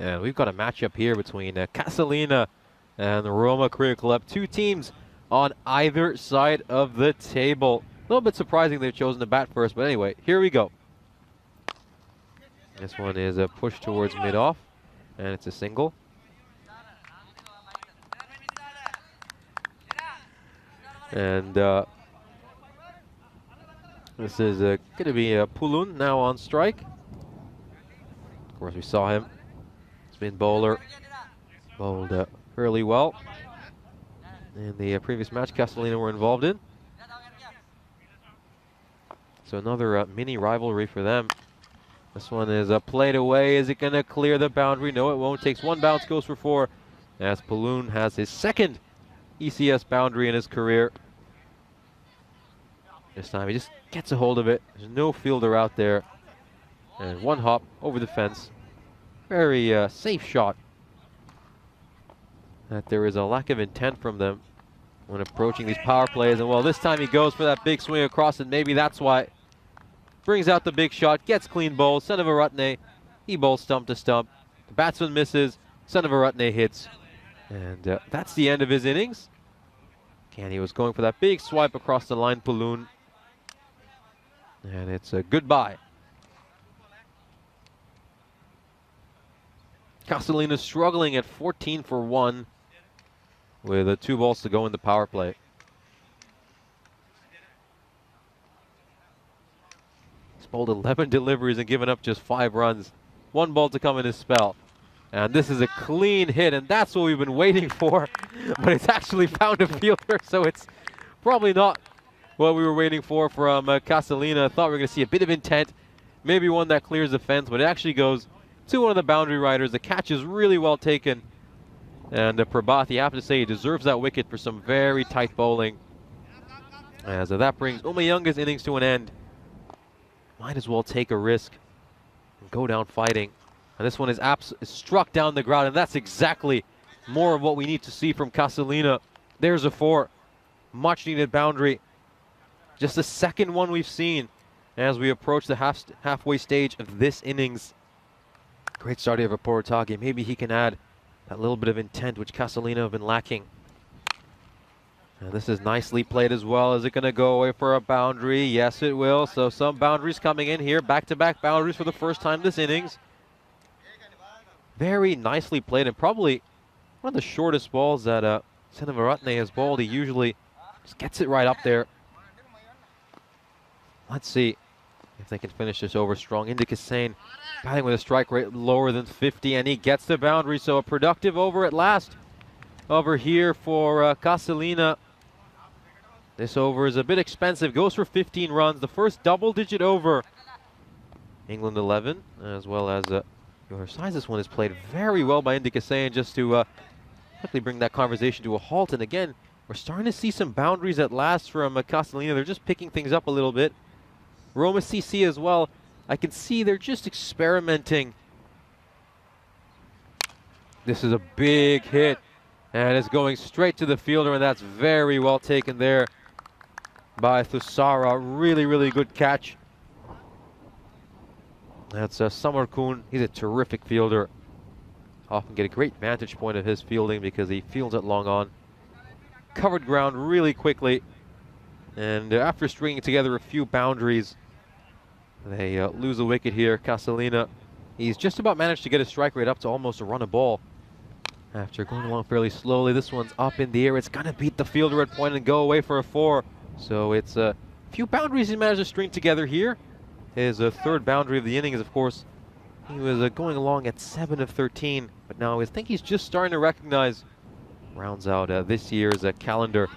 And we've got a matchup here between Casalina and the Roma Cricket Club. Two teams on either side of the table. A little bit surprising they've chosen to bat first, but anyway, here we go. This one is a push towards mid-off, and it's a single. And this is going to be Pulun now on strike. Of course, we saw him. Spin bowler, bowled fairly well. In the previous match, Castellina were involved in. So another mini rivalry for them. This one is played away. Is it going to clear the boundary? No, it won't. Takes one bounce, goes for 4. As Pulun has his second ECS boundary in his career. This time he just gets a hold of it. There's no fielder out there. And one hop over the fence. Very safe shot. That there is a lack of intent from them when approaching these power plays. And well, this time he goes for that big swing across, and maybe that's why. Brings out the big shot, gets clean bowls. Seneviratne, he bowls stump to stump. The batsman misses, Seneviratne hits. And that's the end of his innings. And he was going for that big swipe across the line, Pulun. And it's a goodbye. Castellina struggling at 14 for 1 with 2 balls to go in the power play. He's bowled 11 deliveries and given up just 5 runs. 1 ball to come in his spell. And this is a clean hit, and that's what we've been waiting for. But it's actually found a fielder, so it's probably not what we were waiting for from Castellina. I thought we were going to see a bit of intent, maybe one that clears the fence, but it actually goes to one of the boundary riders. The catch is really well taken. And Prabhat, you have to say, he deserves that wicket for some very tight bowling. As that brings Umayunga's innings to an end. Might as well take a risk and go down fighting. And this one is struck down the ground, and that's exactly more of what we need to see from Castellina. There's a 4. Much needed boundary. Just the second one we've seen as we approach the halfway stage of this innings. Great start here for Porotagi. Maybe he can add that little bit of intent which Castellina have been lacking. And this is nicely played as well. Is it going to go away for a boundary? Yes, it will. So some boundaries coming in here. Back-to-back boundaries for the first time this innings. Very nicely played, and probably one of the shortest balls that Seneviratne has bowled. He usually just gets it right up there. Let's see if they can finish this over strong. Indika Sain batting with a strike rate lower than 50, and he gets the boundary. So a productive over at last over here for Castellina. This over is a bit expensive. Goes for 15 runs. The first double-digit over. England 11, as well as your size. This one is played very well by Indika Sain, just to quickly bring that conversation to a halt. And again, we're starting to see some boundaries at last from Castellina. They're just picking things up a little bit. Roma CC as well. I can see they're just experimenting. This is a big hit, and it's going straight to the fielder, and that's very well taken there by Thusara. Really, really good catch. That's Samarkun. He's a terrific fielder. Often get a great vantage point of his fielding because he fields it long on. Covered ground really quickly. And after stringing together a few boundaries, they lose a wicket here. Castellina, he's just about managed to get his strike rate up to almost a run a ball. After going along fairly slowly, this one's up in the air. It's going to beat the fielder at point and go away for a 4. So it's a few boundaries he managed to string together here. His third boundary of the innings, of course. He was going along at 7 of 13, but now I think he's just starting to recognize. Rounds out this year's calendar.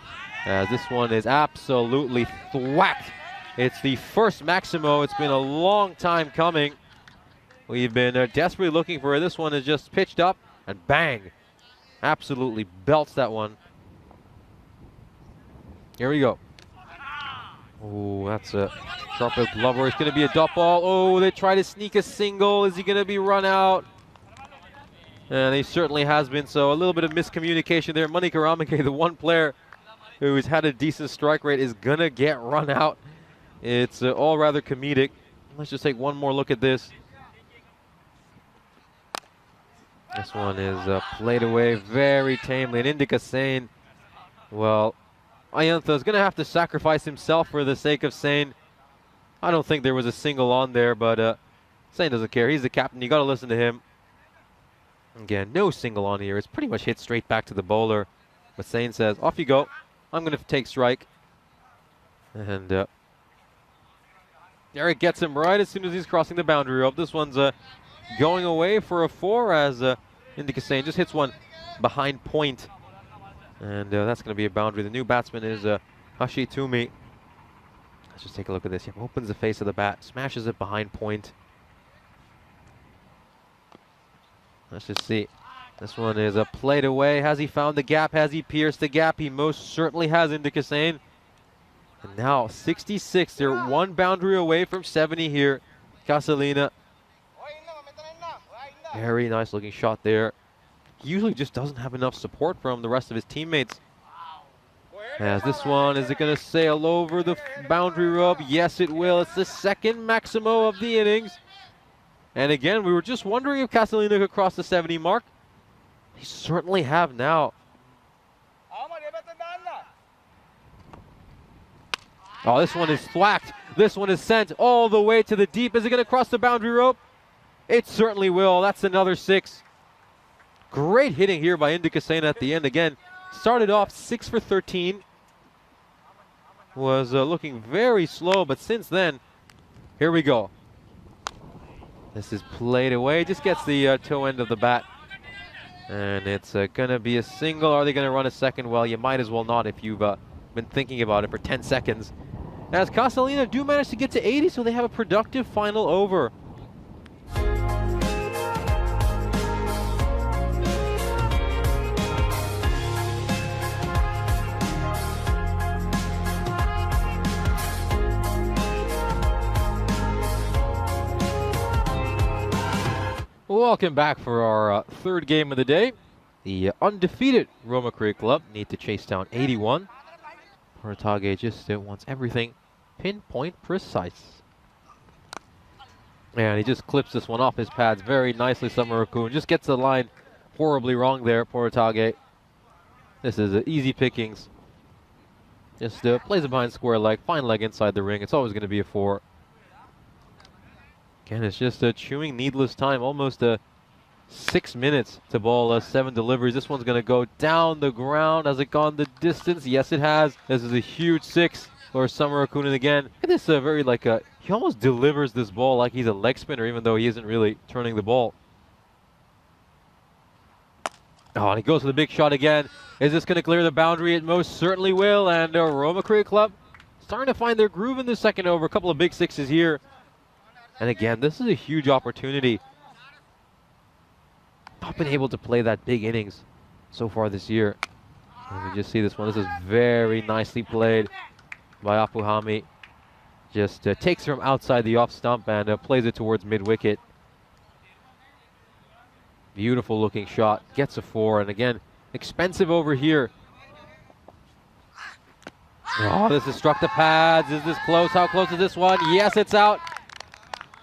This one is absolutely thwacked. It's the first Maximo. It's been a long time coming. We've been desperately looking for it. This one is just pitched up and bang. Absolutely belts that one. Here we go. Oh, that's a sharp lover. It's going to be a dot ball. Oh, they try to sneak a single. Is he going to be run out? And he certainly has been. So a little bit of miscommunication there. Manik Aramake, the one player who's had a decent strike rate, is going to get run out. It's all rather comedic. Let's just take one more look at this. This one is played away very tamely. And Indica Sane, well, Ayantha is going to have to sacrifice himself for the sake of Sane. I don't think there was a single on there, but Sane doesn't care. He's the captain. You got to listen to him. Again, no single on here. It's pretty much hit straight back to the bowler. But Sane says, off you go. I'm going to take strike. And Derek gets him right as soon as he's crossing the boundary rope. This one's going away for a 4 as Indica Sane just hits one behind point. And that's going to be a boundary. The new batsman is Hashi Toomey. Let's just take a look at this. He opens the face of the bat, smashes it behind point. Let's just see. This one is played away. Has he found the gap? Has he pierced the gap? He most certainly has, Indica Sane. And now 66. They're one boundary away from 70 here. Casalina. Very nice looking shot there. He usually just doesn't have enough support from the rest of his teammates. As this one, is it going to sail over the boundary rope? Yes, it will. It's the second Maximo of the innings. And again, we were just wondering if Casalina could cross the 70 mark. They certainly have now. Oh, this one is thwacked. This one is sent all the way to the deep. Is it going to cross the boundary rope? It certainly will. That's another 6. Great hitting here by Indica Sane at the end. Again, started off 6 for 13. Was looking very slow, but since then, here we go. This is played away. Just gets the toe end of the bat. And it's going to be a single. Are they going to run a second? Well, you might as well not if you've been thinking about it for 10 seconds. As Casalina do manage to get to 80, so they have a productive final over. Welcome back for our third game of the day. The undefeated Roma Creek Club need to chase down 81. Portage just wants everything pinpoint precise. And he just clips this one off his pads very nicely. Samarakun just gets the line horribly wrong there, Portage. This is easy pickings. Just plays it behind square leg, fine leg inside the ring. It's always going to be a 4. Again, it's just chewing needless time. Almost 6 minutes to bowl 7 deliveries. This one's going to go down the ground. Has it gone the distance? Yes, it has. This is a huge 6 for Samarakun again. Look at this very he almost delivers this ball like he's a leg spinner, even though he isn't really turning the ball. Oh, and he goes for the big shot again. Is this going to clear the boundary? It most certainly will. And Roma Creek Club starting to find their groove in the second over. A couple of big 6s here. And again, this is a huge opportunity. Not been able to play that big innings so far this year. And we just see this one. This is very nicely played by Apuhami. Just takes from outside the off stump and plays it towards mid-wicket. Beautiful looking shot. Gets a 4. And again, expensive over here. Oh, this has struck the pads. Is this close? How close is this one? Yes, it's out.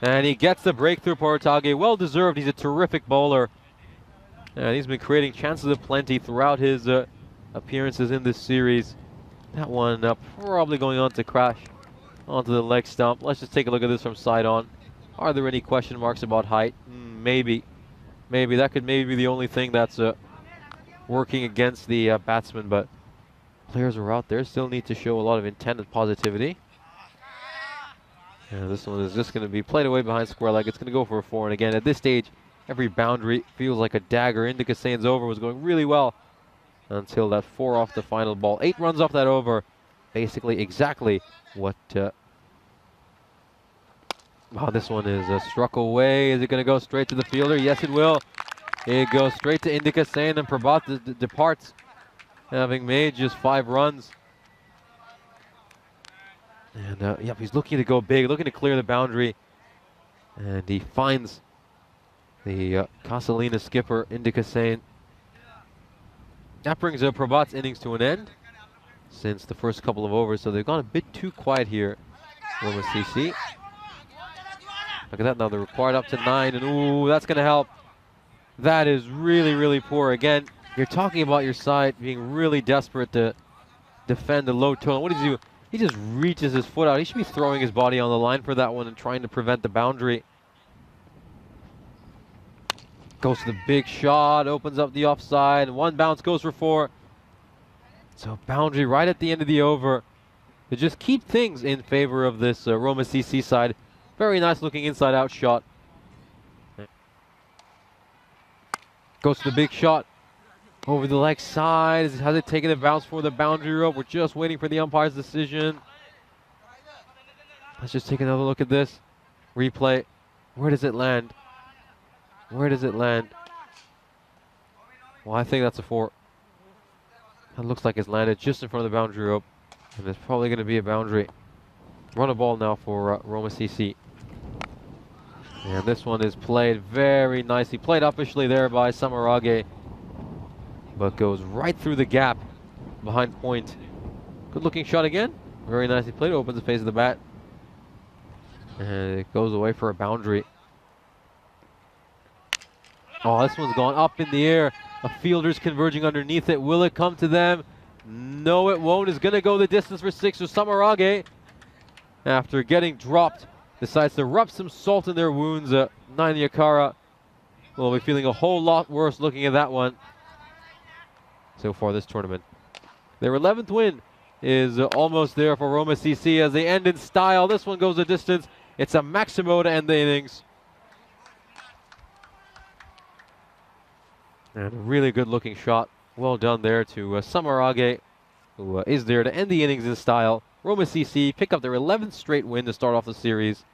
And he gets the breakthrough, Portage. Well deserved. He's a terrific bowler. And he's been creating chances of plenty throughout his appearances in this series. That one probably going on to crash onto the leg stump. Let's just take a look at this from side on. Are there any question marks about height? Maybe. Maybe. That could maybe be the only thing that's working against the batsman. But players who are out there still need to show a lot of intent and positivity. And this one is just going to be played away behind square leg. It's going to go for a 4. And again, at this stage, every boundary feels like a dagger. Indica Sane's over was going really well until that 4 off the final ball. 8 runs off that over. Basically exactly what... Oh, this one is struck away. Is it going to go straight to the fielder? Yes, it will. It goes straight to Indica Sane, and Prabhat departs, having made just 5 runs. And yep, he's looking to go big, looking to clear the boundary. And he finds the Casalina skipper, Indica Sane. That brings Prabhat's innings to an end since the first couple of overs. So they've gone a bit too quiet here, Roma CC. Look at that now, they're required up to 9. And ooh, that's going to help. That is really, really poor. Again, you're talking about your side being really desperate to defend the low total. What does he do? He just reaches his foot out. He should be throwing his body on the line for that one and trying to prevent the boundary. Goes to the big shot, opens up the offside. One bounce goes for 4. So boundary right at the end of the over to just keep things in favor of this Roma CC side. Very nice looking inside out shot. Goes to the big shot over the leg side. Has it taken a bounce for the boundary rope? We're just waiting for the umpire's decision. Let's just take another look at this replay. Where does it land? Where does it land? Well, I think that's a 4. That looks like it's landed just in front of the boundary rope. And it's probably going to be a boundary. Run a ball now for Roma CC. And this one is played very nicely. Played uppishly there by Samarage. But goes right through the gap behind point. Good looking shot again. Very nicely played. Opens the face of the bat. And it goes away for a boundary. Oh, this one's gone up in the air. A fielder's converging underneath it. Will it come to them? No, it won't. It's going to go the distance for 6. So Samarage, after getting dropped, decides to rub some salt in their wounds. Nine Yakara will be feeling a whole lot worse looking at that one so far this tournament. Their 11th win is almost there for Roma CC as they end in style. This one goes the distance. It's a Maximo to end the innings. And a really good looking shot. Well done there to Samarage, who is there to end the innings in style. Roma CC pick up their 11th straight win to start off the series.